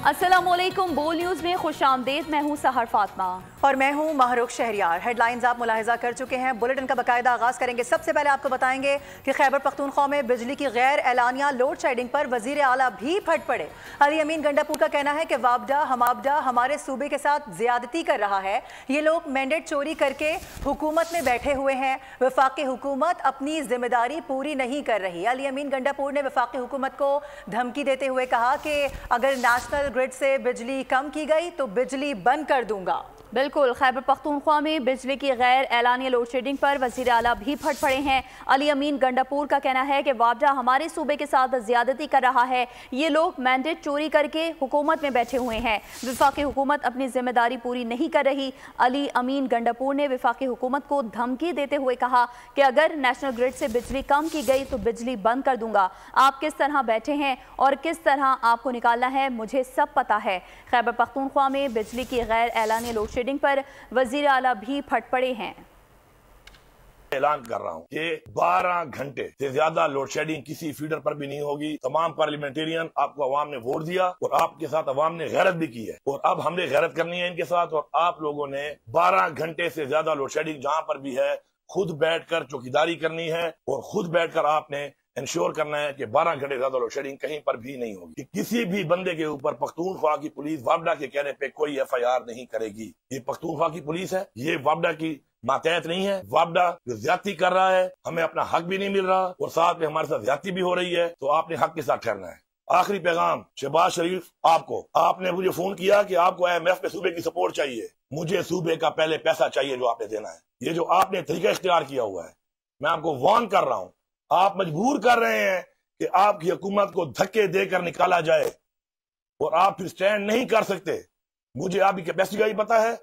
अस्सलामुअलैकुम, बोल न्यूज़ में खुशामदीद। मैं हूँ सहर फातिमा और मैं हूँ महरुख शहरियार। हेडलाइंस आप मुलाहिजा कर चुके हैं। बुलेटिन का बाकायदा आगाज़ करेंगे। सबसे पहले आपको बताएंगे कि खैबर पख्तूनख्वा में बिजली की गैर एलानिया लोड शेडिंग पर वजीर आला भी फट पड़े। अली अमीन गंडापुर का कहना है कि वापडा हमारे सूबे के साथ ज्यादती कर रहा है। ये लोग मैंडेट चोरी करके हुकूमत में बैठे हुए हैं। वफाकी हुकूमत अपनी जिम्मेदारी पूरी नहीं कर रही। अली अमीन गंडापुर ने वफाकी हुकूमत को धमकी देते हुए कहा कि अगर नेशनल ग्रिड से बिजली कम की गई तो बिजली बंद कर दूंगा। बिल्कुल, खैबर पख्तूनख्वा में बिजली की गैर एलानिया लोड शेडिंग पर वज़ीर आला भी फट पड़े हैं। अली अमीन गंडापुर का कहना है कि वापडा हमारे सूबे के साथ ज्यादती कर रहा है। ये लोग मैंडेट चोरी करके हुकूमत में बैठे हुए हैं। वफाकी हुकूमत अपनी जिम्मेदारी पूरी नहीं कर रही। अली अमीन गंडापुर ने वफाकी हुकूमत को धमकी देते हुए कहा कि अगर नेशनल ग्रिड से बिजली कम की गई तो बिजली बंद कर दूंगा। आप किस तरह बैठे हैं और किस तरह आपको निकालना है मुझे सब पता है। खैबर पख्तूनख्वा में बिजली की गैर एलानिया लोड शेडिंग पर वजीर आला भी फट पड़े हैं। ऐलान कर रहा हूँ कि 12 घंटे से ज्यादा लोड शेडिंग किसी फीडर पर भी नहीं होगी। तमाम पार्लियामेंटेरियन आपको अवाम ने वोट दिया और आपके साथ अवाम ने गैरत भी की है और अब हमने गैरत करनी है इनके साथ। और आप लोगों ने 12 घंटे से ज्यादा लोड शेडिंग जहाँ पर भी है खुद बैठकर चौकीदारी करनी है और खुद बैठकर आपने इंश्योर करना है कि 12 घंटे ज्यादा लोड शेडिंग कहीं पर भी नहीं होगी। किसी भी बंदे के ऊपर पख्तूनख्वा की पुलिस वापडा के कहने पे कोई FIR नहीं करेगी। ये पख्तूनख्वा की पुलिस है, ये वापडा की मातहत नहीं है। वापडा जो ज्यादती कर रहा है, हमें अपना हक भी नहीं मिल रहा और साथ में हमारे साथ ज्यादती भी हो रही है, तो आपने हक के साथ ठहरना है। आखिरी पैगाम शहबाज शरीफ आपको, आपने मुझे फोन किया कि आपको IMF के सूबे की सपोर्ट चाहिए। मुझे सूबे का पहले पैसा चाहिए जो आपने देना है। ये जो आपने तरीका इख्तियार किया हुआ है, मैं आपको वार्न कर रहा हूँ, आप मजबूर कर रहे हैं कि आपकी हुकूमत को धक्के देकर निकाला जाए और आप फिर स्टैंड नहीं कर सकते। मुझे आपकी कैपेसिटी का भी पता है,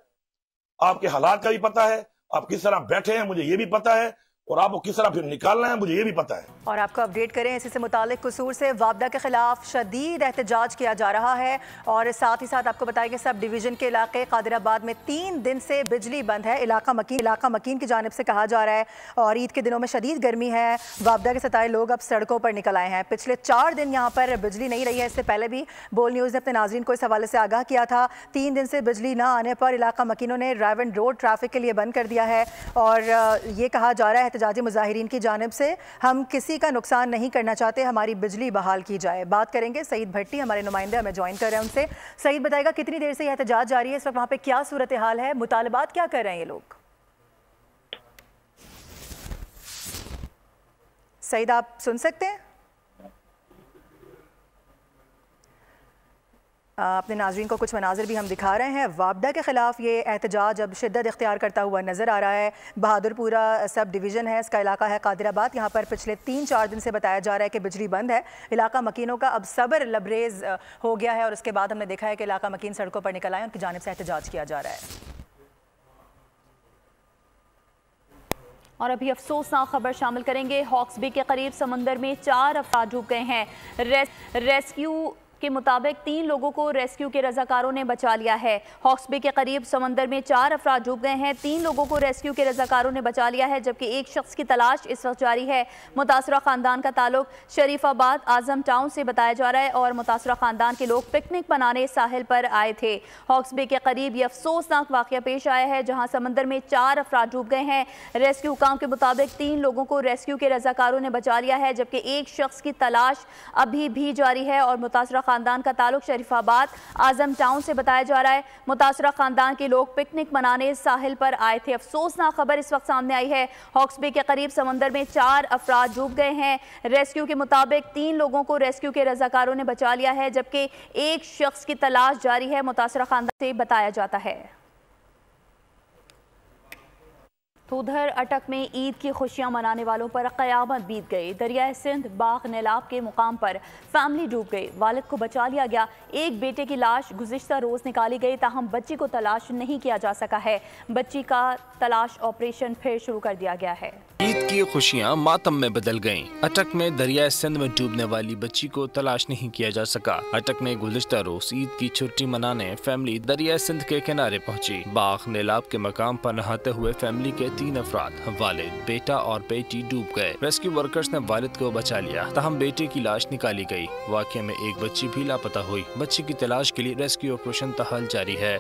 आपके हालात का भी पता है, आप किस तरह बैठे हैं मुझे ये भी पता है और आपको किस तरह फिर निकालना है मुझे ये भी पता है। और आपको अपडेट करें, इसी से मुतालिक कसूर से वापडा के खिलाफ शदीद एहतजाज किया जा रहा है। और साथ ही साथ आपको बताएं कि सब डिवीजन के इलाके कादिराबाद में 3 दिन से बिजली बंद है। इलाका मकीन की जानिब से कहा जा रहा है। और ईद के दिनों में शदीद गर्मी है। वापडा के सताए लोग अब सड़कों पर निकल आए हैं। पिछले 4 दिन यहाँ पर बिजली नहीं रही है। इससे पहले भी बोल न्यूज़ ने अपने नाजरीन को इस हवाले से आगाह किया था। 3 दिन से बिजली ना आने पर इलाका मकीनों ने रायवन रोड ट्रैफिक के लिए बंद कर दिया है। और ये कहा जा रहा है एहतजाजी मुजाहिरीन की जानिब से, हम किसी का नुकसान नहीं करना चाहते, हमारी बिजली बहाल की जाए। बात करेंगे सईद भट्टी, हमारे नुमाइंदे हमें ज्वाइन कर रहे हैं उनसे। सईद बताएगा कितनी देर से यह एहतजाज जारी है, इस वक्त वहाँ पे क्या सूरत हाल है, मुतालबात क्या कर रहे हैं ये लोग? सईद आप सुन सकते हैं? अपने नाज़रीन को कुछ मनाजिर भी हम दिखा रहे हैं। वापडा के ख़िलाफ़ ये एहतजाज अब शिद्दत इख्तियार करता हुआ नज़र आ रहा है। बहादुरपुरा सब डिवीज़न है, इसका इलाका है कादिराबाद। यहाँ पर पिछले 3-4 दिन से बताया जा रहा है कि बिजली बंद है। इलाका मकीनों का अब सब्र लबरेज़ हो गया है और उसके बाद हमने देखा है कि इलाका मकीन सड़कों पर निकल आए, उनकी जानिब से एहतजाज किया जा रहा है। और अभी अफसोसनाक खबर शामिल करेंगे। हॉक्स बे के करीब समंदर में 4 अफराद डूब गए हैं। रेस्क्यू के मुताबिक 3 लोगों को रेस्क्यू के रजाकारों ने बचा लिया है। हॉक्स बे के करीब समंदर में 4 अफराद डूब गए हैं। 3 लोगों को रेस्क्यू के रजाकारों ने बचा लिया है, जबकि एक शख्स की तलाश इस वक्त जारी है। मुतासरा खानदान का ताल्लुक शरीफाबाद आजम टाउन से बताया जा रहा है और मुतासरा खानदान के लोग पिकनिक मनाने साहिल पर आए थे। हॉक्स बे के करीब यह अफसोसनाक वाकया पेश आया है, जहाँ समंदर में 4 अफराद डूब गए हैं। रेस्क्यू हुकाम के मुताबिक 3 लोगों को रेस्क्यू के रजाकारों ने बचा लिया है, जबकि एक शख्स की तलाश अभी भी जारी है। और मुतासरा खानदान का ताल्लुक शरीफाबाद आजम टाउन से बताया जा रहा है। मुतासरा खानदान के लोग पिकनिक मनाने साहिल पर आए थे। अफसोसनाक खबर इस वक्त सामने आई है। हॉक्स बे के करीब समंदर में 4 अफराद डूब गए हैं। रेस्क्यू के मुताबिक 3 लोगों को रेस्क्यू के रजाकारों ने बचा लिया है, जबकि एक शख्स की तलाश जारी है, मुतासरा खानदान से बताया जाता है। तो उधर अटक में ईद की खुशियां मनाने वालों पर क़यामत बीत गई। दरिया सिंध बाग नेलाब के मुकाम पर फैमिली डूब गई। वालिद को बचा लिया गया। एक बेटे की लाश गुज़िश्ता रोज़ निकाली गई, ताहम बच्ची को तलाश नहीं किया जा सका है। बच्ची का तलाश ऑपरेशन फिर शुरू कर दिया गया है। ईद की खुशियां मातम में बदल गईं। अटक में दरिया सिंध में डूबने वाली बच्ची को तलाश नहीं किया जा सका। अटक में गुज़िश्ता रोज ईद की छुट्टी मनाने फैमिली दरिया सिंध के किनारे पहुंची। बाग नेलाब के मकाम पर नहाते हुए फैमिली के 3 अफराद वालिद, बेटा और बेटी डूब गए। रेस्क्यू वर्कर्स ने वालिद को बचा लिया, तहम बेटे की लाश निकाली गई। वाक़े में एक बच्ची भी लापता हुई। बच्ची की तलाश के लिए रेस्क्यू ऑपरेशन तहल जारी है।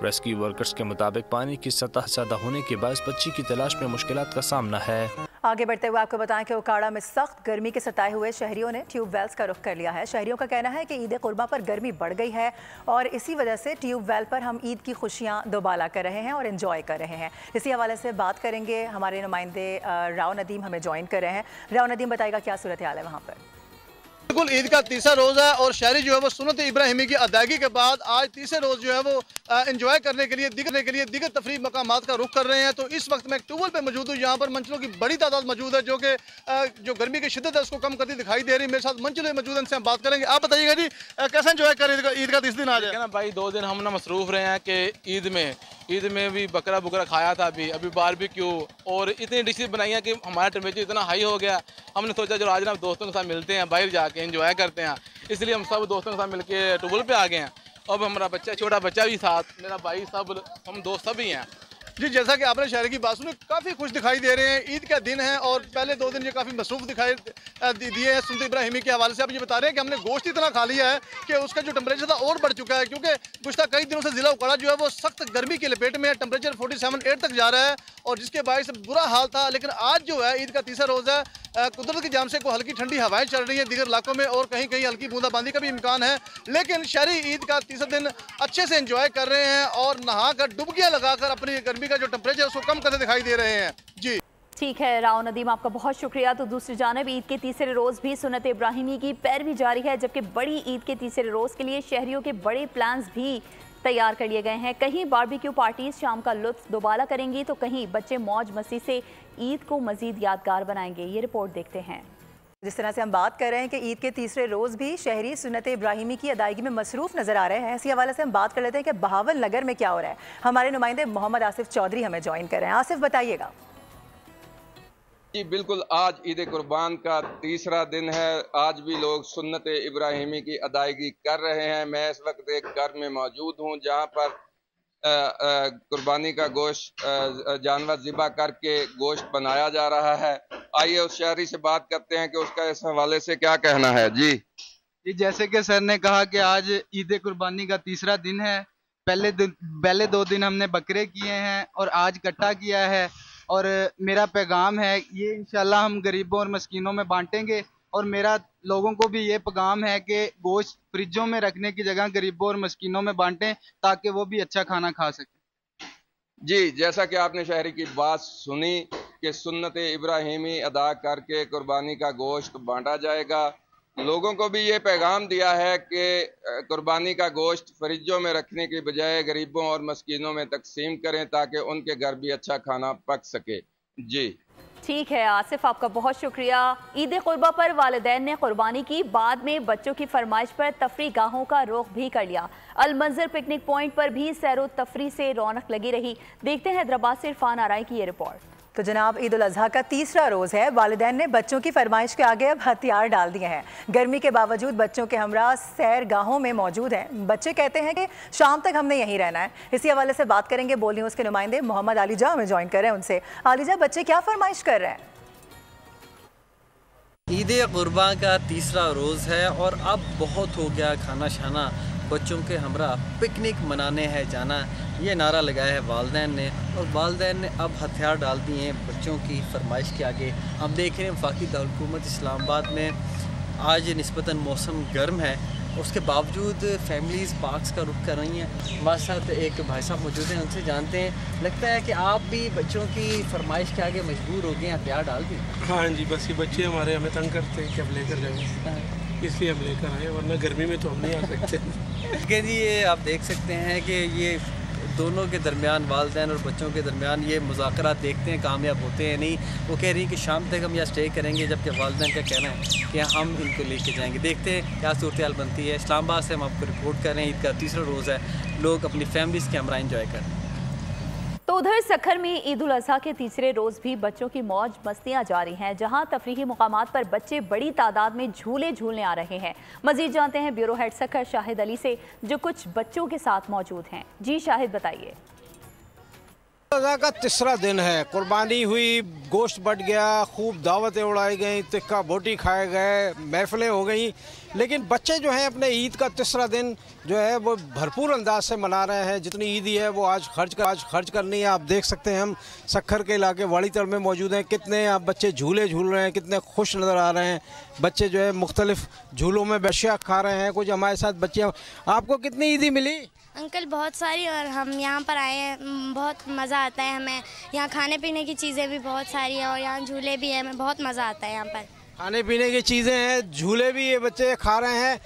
रेस्क्यू वर्कर्स के मुताबिक पानी की सतह ज्यादा होने के बाद बच्ची की तलाश में मुश्किलात का सामना है। आगे बढ़ते हुए आपको बताएं कि ओकाड़ा में सख्त गर्मी के सताए हुए शहरियों ने ट्यूबवेल्स का रुख कर लिया है। शहरियों का कहना है कि ईद कुर्बा पर गर्मी बढ़ गई है और इसी वजह से ट्यूबवेल पर हम ईद की खुशियां दोबाला कर रहे हैं और एंजॉय कर रहे हैं। इसी हवाले से बात करेंगे, हमारे नुमाइंदे राव नदीम हमें ज्वाइन कर रहे हैं। राव नदीम, बताएगा क्या सूरत हाल है वहाँ पर? बिल्कुल, ईद का तीसरा रोज़ है और शहरी जो है वो सुन्नत इब्राहिमी की अदायगी के बाद आज तीसरे रोज़ जो है वो एंजॉय करने के लिए दिगर तफरीह मकामात का रुख कर रहे हैं। तो इस वक्त मैं एक ट्यूबवेल पे मौजूद हूँ, यहाँ पर मंचलों की बड़ी तादाद मौजूद है जो कि जो गर्मी की शिद्दत है उसको कम करती दिखाई दे रही है। मेरे साथ मंचलों मौजूद हैं, इनसे हम बात करेंगे। आप बताइएगा जी, कैसे एंजॉय कर ईद का 30 दिन आज है ना भाई? 2 दिन हम ना मसरूफ़ रहे हैं कि ईद में भी बकरा बुकरा खाया था, अभी बारबेक्यू और इतनी डिशेज बनाई हैं कि हमारा टेम्परेचर इतना हाई हो गया। हमने सोचा जो आज ना दोस्तों के साथ मिलते हैं, बाहर जाके एंजॉय करते हैं, इसलिए हम सब दोस्तों के साथ मिलके ट्यूबवेल पे आ गए हैं। अब हमारा बच्चा, छोटा बच्चा भी साथ, मेरा भाई, सब हम दोस्त सभी हैं जी। जैसा कि आपने शहरी की बात सुनी, काफ़ी खुश दिखाई दे रहे हैं। ईद का दिन है और पहले 2 दिन ये काफ़ी मसरूफ़ दिखाई दिए हैं। सुन्नत इब्राहिमी के हवाले से आप ये बता रहे हैं कि हमने गोश्त इतना खा लिया है कि उसका जो टेम्परेचर था और बढ़ चुका है, क्योंकि गुज़श्ता कई दिनों से ज़िला ओकाड़ा जो है वो सख्त गर्मी की लपेट में है। टेम्परेचर 47.8 तक जा रहा है और जिसके बायस बुरा हाल था। लेकिन आज जो है ईद का तीसरा रोज़ है, कुदरत की जान से कोई हल्की ठंडी हवाएं चल रही हैं दीगर इलाकों में और कहीं कहीं हल्की बूंदाबांदी का भी इम्कान है। लेकिन शहरी ईद का तीसरा दिन अच्छे से एंजॉय कर रहे हैं और नहा कर डुबकियां लगाकर अपनी गर्मी का जो टेम्परेचर है उसको कम करते दिखाई दे रहे हैं जी। ठीक है राव नदीम, आपका बहुत शुक्रिया। तो दूसरी जानब ईद के तीसरे रोज़ भी सुन्नत इब्राहिमी की पैरवी जारी है, जबकि बड़ी ईद के तीसरे रोज़ के लिए शहरियों के बड़े प्लान्स भी तैयार कर लिए गए हैं। कहीं बारबेक्यू पार्टीज शाम का लुत्फ दोबाला करेंगी तो कहीं बच्चे मौज मस्ती से ईद को मजीद यादगार बनाएंगे। ये रिपोर्ट देखते हैं। जिस तरह से हम बात कर रहे हैं कि ईद के तीसरे रोज़ भी शहरी सुन्नत इब्राहिमी की अदायगी में मसरूफ़ नज़र आ रहे हैं, इसी हवाले से हम बात कर लेते हैं कि बहावल नगर में क्या हो रहा है। हमारे नुमाइंदे मोहम्मद आसिफ चौधरी हमें ज्वाइन कर रहे हैं। आसिफ, बताइएगा जी। बिल्कुल, आज ईद कुर्बान का तीसरा दिन है। आज भी लोग सुन्नत इब्राहिमी की अदायगी कर रहे हैं। मैं इस वक्त एक घर में मौजूद हूँ जहाँ पर कुर्बानी का गोश्त जानवर ज़िबा करके गोश्त बनाया जा रहा है। आइए उस शहरी से बात करते हैं कि उसका इस हवाले से क्या कहना है। जी, जैसे कि सर ने कहा कि आज ईद कुर्बानी का तीसरा दिन है। पहले 2 दिन हमने बकरे किए हैं और आज कट्टा किया है और मेरा पैगाम है ये इंशाल्लाह हम गरीबों और मस्कीनों में बांटेंगे। और मेरा लोगों को भी ये पैगाम है कि गोश्त फ्रिजों में रखने की जगह गरीबों और मस्कीनों में बांटें ताकि वो भी अच्छा खाना खा सकें। जी, जैसा कि आपने शहरी की बात सुनी कि सुन्नत इब्राहिमी अदा करके कुर्बानी का गोश्त बांटा जाएगा। लोगों को भी ये पैगाम दिया है कि कुर्बानी का गोश्त फ्रिजों में रखने की बजाय गरीबों और मस्कीनों में तकसीम करें ताकि उनके घर भी अच्छा खाना पक सके। जी ठीक है आसिफ, आपका बहुत शुक्रिया। ईद कुर्बा पर वालिदैन ने कुर्बानी की, बाद में बच्चों की फरमाइश पर तफरी गाहों का रुख भी कर लिया। अलमंजर पिकनिक पॉइंट पर भी सैरो तफरी से रौनक लगी रही। देखते हैं हैदराबाद से इरफान आराई की ये रिपोर्ट। तो जनाब, ईद उल अजहा का तीसरा रोज़ है। वालिदैन ने बच्चों की फरमाइश के आगे अब हथियार डाल दिए हैं। गर्मी के बावजूद बच्चों के हमरा सैर गाहों में मौजूद हैं। बच्चे कहते हैं कि शाम तक हमने यहीं रहना है। इसी हवाले से बात करेंगे, बोल न्यूज़ के नुमाइंदे मोहम्मद आलिजा हमें ज्वाइन कर रहे हैं उनसे। आलिजा, बच्चे क्या फरमाइश कर रहे हैं? ईद कुर्बान का तीसरा रोज़ है और अब बहुत हो गया खाना शाना, बच्चों के हमरा पिकनिक मनाने हैं जाना, ये नारा लगाया है वालिदैन ने। और वालिदैन ने अब हथियार डाल दिए हैं बच्चों की फरमाइश के आगे। हम देख रहे हैं वफाकी दारुल-हुकूमत इस्लामाबाद में आज निस्बतन मौसम गर्म है, उसके बावजूद फैमिलीज़ पार्क्स का रुख कर रही हैं। हमारे साथ एक भाई साहब मौजूद हैं, उनसे जानते हैं। लगता है कि आप भी बच्चों की फरमाइश के आगे मजबूर हो गए, हथियार डाल दिए? हाँ जी, बस ये बच्चे हमारे हमें तंग करते हैं कि अब लेकर जाएँ, इसलिए हम लेकर आए, वरना गर्मी में तो हम नहीं आ सकते। लेकिन ये आप देख सकते हैं कि ये दोनों के दरमियान, वालिदैन और बच्चों के दरमियान ये मुज़ाकरात देखते हैं कामयाब होते हैं नहीं। वो कह रही हैं कि शाम तक हम यहाँ स्टे करेंगे, जबकि वालिदैन का कहना है कि हम इनको लेके जाएंगे। देखते हैं क्या सूरत हाल बनती है। इस्लामाबाद से हम आपको रिपोर्ट कर रहे हैं। ईद का तीसरा रोज़ है, लोग अपनी फैमिलीज़ के हमरा इंजॉय कर रहे हैं। तो उधर सखर में ईद उल अजहा के तीसरे रोज़ भी बच्चों की मौज मस्तियां जारी हैं, जहां तफरीही मुकामात पर बच्चे बड़ी तादाद में झूले झूलने आ रहे हैं। मजीद जानते हैं ब्यूरो हेड सखर शाहिद अली से, जो कुछ बच्चों के साथ मौजूद हैं। जी शाहिद, बताइए। रज़ा का तीसरा दिन है, कुर्बानी हुई, गोश्त बट गया, खूब दावतें उड़ाई गई, तिक्का बोटी खाए गए, महफिलें हो गई। लेकिन बच्चे जो हैं अपने ईद का तीसरा दिन जो है वो भरपूर अंदाज से मना रहे हैं। जितनी ईदी है वो आज खर्च करनी है। आप देख सकते हैं हम सक्खर के इलाके वाड़ीतड़ में मौजूद हैं। कितने आप बच्चे झूले झूल रहे हैं, कितने खुश नज़र आ रहे हैं। बच्चे जो है मुख्तलिफ झूलों में बशिया खा रहे हैं। कुछ हमारे साथ बच्चे। आपको कितनी ईदी मिली? अंकल बहुत सारी, और हम यहाँ पर आए हैं, बहुत मज़ा आता है हमें। यहाँ खाने पीने की चीज़ें भी बहुत सारी हैं और यहाँ झूले भी हैं, हमें बहुत मज़ा आता है यहाँ पर। खाने पीने की चीज़ें हैं, झूले भी ये बच्चे खा रहे हैं।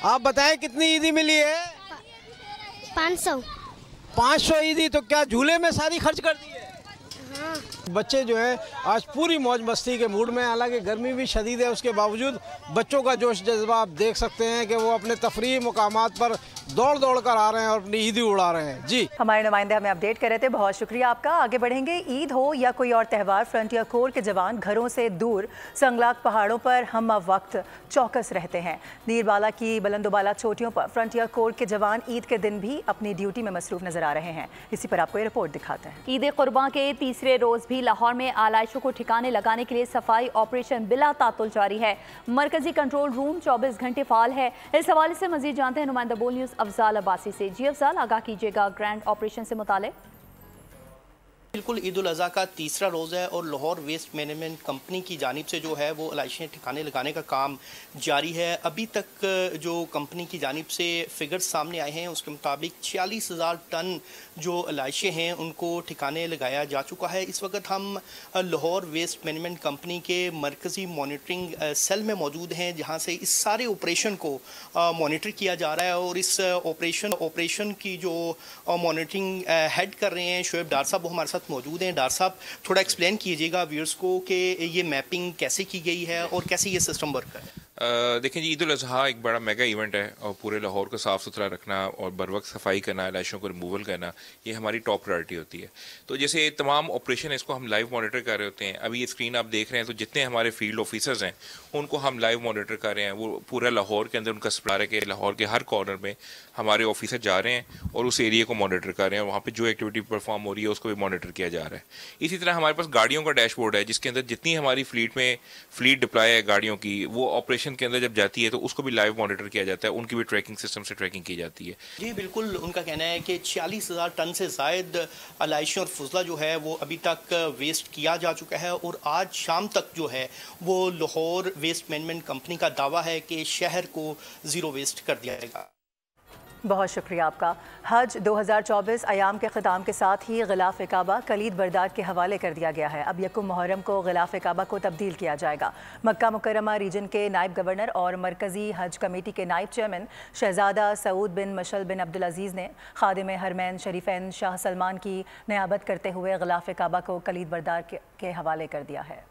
आप बताएं कितनी ईदी मिली है? 500 ईदी। तो क्या झूले में सारी खर्च कर दी है? हाँ। बच्चे जो है आज पूरी मौज मस्ती के मूड में। हालांकि गर्मी भी शदीद है, उसके बावजूद बच्चों का जोश जज्बा आप देख सकते हैं कि वो अपने तफरीही मुकामात पर दौड़ दौड़ कर आ रहे हैं और अपनी ईदी उड़ा रहे हैं। जी, हमारे नुमाइंदे हमें अपडेट कर रहे थे, बहुत शुक्रिया आपका। आगे बढ़ेंगे। ईद हो या कोई और त्यौहार, फ्रंटियर कोर के जवान घरों से दूर संगलाक पहाड़ों पर हम वक्त चौकस रहते हैं। नीरबाला की बुलंदोबाला चोटियों पर फ्रंटियर कोर के जवान ईद के दिन भी अपनी ड्यूटी में मसरूफ नजर आ रहे हैं। इसी पर आपको ये रिपोर्ट दिखाते हैं। ईद कुर्बान के तीसरे रोज भी लाहौर में आलाइशों को ठिकाने लगाने के लिए सफाई ऑपरेशन बिला तातुल जारी है। मरकजी कंट्रोल रूम 24 घंटे फाल है। इस हवाले से मजीद जानते हैं नुमाइंदा बोल न्यूज़ अफजाल अब्बासी से। जी अफजाल, आगाह कीजिएगा ग्रैंड ऑपरेशन से मुतालिक। बिल्कुल, ईद उल अज़हा का तीसरा रोज़ है और लाहौर वेस्ट मैनेजमेंट कंपनी की जानिब से जो है वो लाइशें ठिकाने लगाने का काम जारी है। अभी तक जो कंपनी की जानिब से फिगर्स सामने आए हैं उसके मुताबिक 46,000 टन जो लाइशें हैं उनको ठिकाने लगाया जा चुका है। इस वक्त हम लाहौर वेस्ट मैनेजमेंट कंपनी के मरकज़ी मॉनिटरिंग सेल में मौजूद हैं, जहाँ से इस सारे ऑपरेशन को मॉनिटर किया जा रहा है। और इस ऑपरेशन की जो मॉनिटरिंग हेड कर रहे हैं शोएब डार साहब, वो हमारे साथ मौजूद हैं। डार साहब, थोड़ा एक्सप्लेन कीजिएगा व्यूअर्स को कि ये मैपिंग कैसे की गई है और कैसे ये सिस्टम वर्क कर है। देखें जी, ईद उल अज़हा एक बड़ा मेगा इवेंट है और पूरे लाहौर को साफ़ सुथरा रखना और बर वक्त सफाई करना, लाशों को रिमूवल करना, ये हमारी टॉप प्रायोरिटी होती है। तो जैसे तमाम ऑपरेशन है इसको हम लाइव मॉनिटर कर रहे होते हैं। अभी ये स्क्रीन आप देख रहे हैं, तो जितने हमारे फील्ड ऑफिसर्स हैं उनको हम लाइव मॉनिटर कर रहे हैं। वो पूरा लाहौर के अंदर उनका सप्लायर है कि लाहौर के हर कॉर्नर में हमारे ऑफिसर जा रहे हैं और उस एरिया को मॉनिटर कर रहे हैं। वहाँ पर जो एक्टिविटी परफॉर्म हो रही है उसको भी मॉनिटर किया जा रहा है। इसी तरह हमारे पास गाड़ियों का डैशबोर्ड है जिसके अंदर जितनी हमारी फ्लीट डिप्लॉय है गाड़ियों की, वो ऑपरेशन के अंदर जब जाती है तो उसको भी लाइव मॉनिटर किया जाता है। उनकी भी ट्रैकिंग सिस्टम से ट्रैकिंग की जाती है। जी बिल्कुल, उनका कहना है कि 46,000 टन से ज़ायद अलाइशें और फुजला जो है वो अभी तक वेस्ट किया जा चुका है और आज शाम तक जो है वो लाहौर वेस्ट मैनेजमेंट कंपनी का दावा है कि शहर को ज़ीरो वेस्ट कर दिया जाएगा। बहुत शुक्रिया आपका। हज 2024 अयाम के ख़िताम के साथ ही ग़िलाफ़ काबा कलीद बरदार के हवाले कर दिया गया है। अब यकुम मुहर्रम को ग़िलाफ़ काबा को तब्दील किया जाएगा। मक्का मुकर्रमा रीजन के नायब गवर्नर और मरकज़ी हज कमेटी के नायब चेयरमैन शहजादा सऊद बिन मशल बिन अब्दुल अजीज़ ने खादिम हरमैन शरीफैन शाह सलमान की नियाबत करते हुए ग़िलाफ़ काबा को कलीद बरदार के हवाले कर दिया है।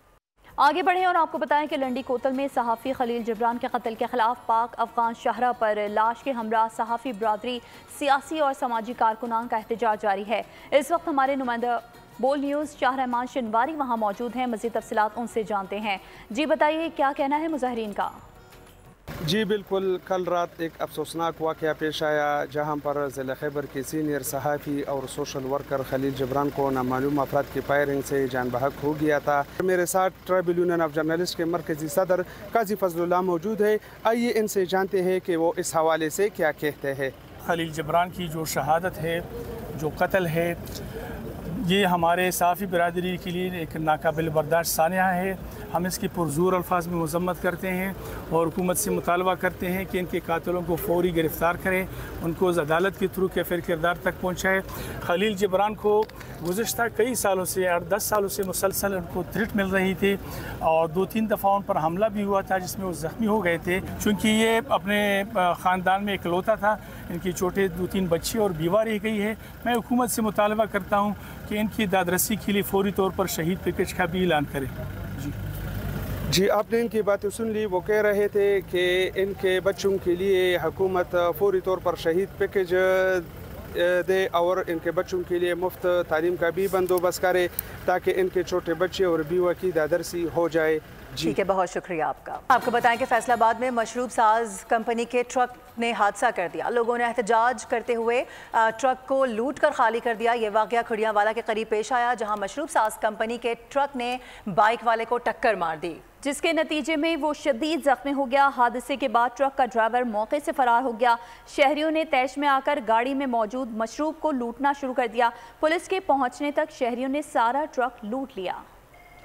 आगे बढ़ें और आपको बताएं कि लंडी कोतल में सहाफ़ी खलील जिब्रान के कत्ल के खिलाफ पाक अफगान शाहरा पर लाश के हमरा सहाफ़ी बरादरी, सियासी और समाजी कारकुनान का एहतजाज जारी है। इस वक्त हमारे नुमाइंदा बोल न्यूज़ शाहरहमान शिनवारी वहाँ मौजूद हैं। मज़ीद तफसीलात उनसे जानते हैं। जी बताइए, क्या कहना है मुजाहिरीन का? जी बिल्कुल, कल रात एक अफसोसनाक वाक़या पेश आया जहां पर ज़िला खैबर के सीनियर सहाफ़ी और सोशल वर्कर खलील जिब्रान को नामालूम अफराद की फायरिंग से जान बहक हो गया था। मेरे साथ ट्राइबल यूनियन ऑफ जर्नलिस्ट के मरकज़ी सदर काजी फजलुल्लाह मौजूद है। आइए इनसे जानते हैं कि वो इस हवाले से क्या कहते हैं। खलील जिब्रान की जो शहादत है, जो कत्ल है, ये हमारे सहाफ़ी बिरादरी के लिए एक नाकाबिल बर्दाश्त सानिया है। हम इसकी पुरजोर अल्फाज में मजम्मत करते हैं और हुकूमत से मुतालबा करते हैं कि इनके कातिलों को फौरी गिरफ़्तार करें, उनको अदालत के थ्रू कैफिर किरदार तक पहुँचाए। खलील जिब्रान को गुज़श्ता कई सालों से 10 सालों से मुसलसल उनको थ्रेट मिल रही थी और 2-3 दफ़ा उन पर हमला भी हुआ था जिसमें वो ज़ख्मी हो गए थे। चूँकि ये अपने ख़ानदान में इकलौता था, इनकी छोटे 2-3 बच्चे और बीवा रह गई है। मैं हुकूमत से मुतालबा करता हूँ कि इनकी दादरसी के लिए फौरी तौर पर शहीद पैकेज का भी ऐलान करें। जी, आपने इनकी बातें सुन ली। वो कह रहे थे कि इनके बच्चों के लिए हुकूमत फौरी तौर पर शहीद पैकेज दे और इनके बच्चों के लिए मुफ्त तालीम का भी बंदोबस्त करे ताकि इनके छोटे बच्चे और बीवा की दादरसी हो जाए। ठीक है, बहुत शुक्रिया आपका। आपको बताएं कि फैसलाबाद में मशरूब साज कंपनी के ट्रक ने हादसा कर दिया। लोगों ने एहतजाज करते हुए ट्रक को लूट कर खाली कर दिया। ये वाकया खुड़ियावाला के करीब पेश आया, जहां मशरूब साज कंपनी के ट्रक ने बाइक वाले को टक्कर मार दी, जिसके नतीजे में वो शदीद जख्मी हो गया। हादसे के बाद ट्रक का ड्राइवर मौके से फरार हो गया। शहरियों ने तैश में आकर गाड़ी में मौजूद मशरूब को लूटना शुरू कर दिया। पुलिस के पहुंचने तक शहरियों ने सारा ट्रक लूट लिया।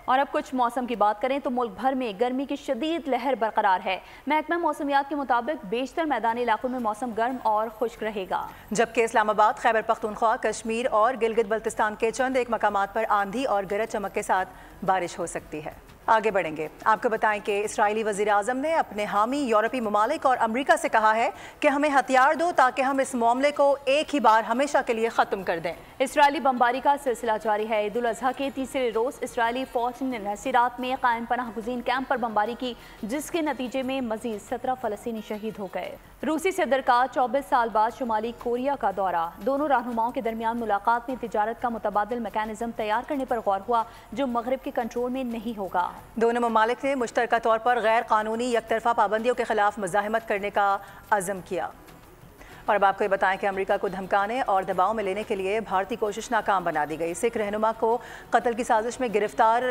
और अब कुछ मौसम की बात करें तो मुल्क भर में गर्मी की शदीद लहर बरकरार है। महकमा मौसमियात के मुताबिक बेशतर मैदानी इलाकों में मौसम गर्म और खुश्क रहेगा, जबकि इस्लामाबाद, खैबर पख्तूनख्वा, कश्मीर और गिलगित बल्तिस्तान के चंद एक मकामात पर आंधी और गरज चमक के साथ बारिश हो सकती है। आगे बढ़ेंगे, आपको बताएं कि इस्राईली वज़ीर आज़म ने अपने हामी यूरोपीय ममालिक और अमरीका से कहा है कि हमें हथियार दो ताकि हम इस मामले को एक ही बार हमेशा के लिए ख़त्म कर दें। इसराइली बमबारी का सिलसिला जारी है। ईद उल अज़हा के तीसरे रोज़ इसराइली फ़ौज ने नसीरात में कायम पनाह गुज़ीन कैंप पर बमबारी की, जिसके नतीजे में मज़ीद 17 फ़लस्तीनी शहीद हो गए। रूसी सदर का 24 साल बाद शुमाली कोरिया का दौरा। दोनों रहनुमाओं के दरमियान मुलाकात में तिजारत का मुतबादिल मैकेनिज़्म तैयार करने पर गौर हुआ, जो मगरिब के कंट्रोल में नहीं होगा। दोनों ममालिक ने मुश्तरका तौर पर गैर कानूनी यकतरफा पाबंदियों के खिलाफ मुज़ाहिमत करने का अज़म किया। और अब आपको ये बताएं कि अमेरिका को धमकाने और दबाव में लेने के लिए भारतीय कोशिश नाकाम बना दी गई। सिख रहनुमा को कत्ल की साजिश में गिरफ्तार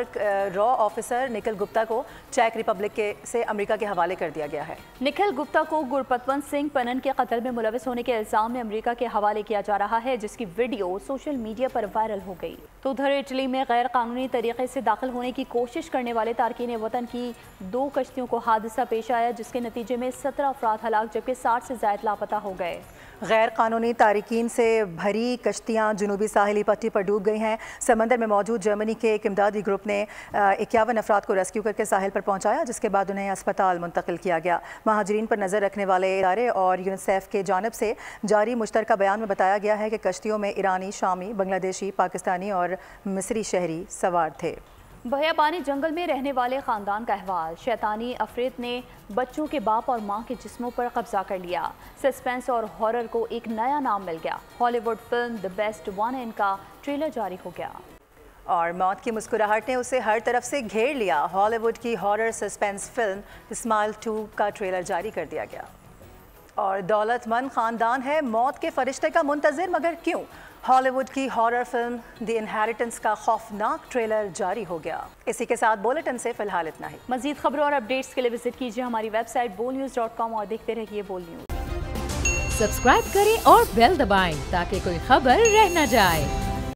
रॉ ऑफिसर निखिल गुप्ता को चेक रिपब्लिक से अमेरिका के हवाले कर दिया गया है। निखिल गुप्ता को गुरपतवंत सिंह पनन के कत्ल में मुलविस होने के इल्जाम में अमेरिका के हवाले किया जा रहा है, जिसकी वीडियो सोशल मीडिया पर वायरल हो गई। तो उधर इटली में गैर कानूनी तरीके से दाखिल होने की कोशिश करने वाले तारकीन वतन की 2 कश्तियों को हादसा पेश आया, जिसके नतीजे में 17 अफराद हलाक जबकि 60 से ज़ायद लापता हो गए। गैर कानूनी तारिकीन से भरी कश्तियाँ जुनूबी साहिली पट्टी पर डूब गई हैं। समंदर में मौजूद जर्मनी के एक इमदादी ग्रुप ने 51 अफराद को रेस्क्यू करके साहिल पर पहुँचाया, जिसके बाद उन्हें अस्पताल मुंतकिल किया गया। महाजरीन पर नज़र रखने वाले इदारे और यूनिसेफ के जानिब से जारी मुश्तरका बयान में बताया गया है कि कश्तियों में ईरानी, शामी, बांग्लादेशी, पाकिस्तानी और मिस्री शहरी सवार थे। बहियाबानी जंगल में रहने वाले खानदान का अहवाल। शैतानी अफरीत ने बच्चों के बाप और मां के जिस्मों पर कब्जा कर लिया। सस्पेंस और हॉरर को एक नया नाम मिल गया। Hollywood film the best one इनका ट्रेलर जारी हो गया और मौत की मुस्कुराहट ने उसे हर तरफ से घेर लिया। हॉलीवुड की हॉरर सस्पेंस फिल्म स्माइल 2 का ट्रेलर जारी कर दिया गया। और दौलतमंद खानदान है मौत के फरिश्ते का मुंतज़िर, मगर क्यों? हॉलीवुड की हॉरर फिल्म द इनहेरिटेंस का खौफनाक ट्रेलर जारी हो गया। इसी के साथ बुलेटिन से फिलहाल इतना ही। मजीद खबरों और अपडेट्स के लिए विजिट कीजिए हमारी वेबसाइट bolnews.com और देखते रहिए बोल न्यूज। सब्सक्राइब करें और बेल दबाएं ताकि कोई खबर रह न जाए।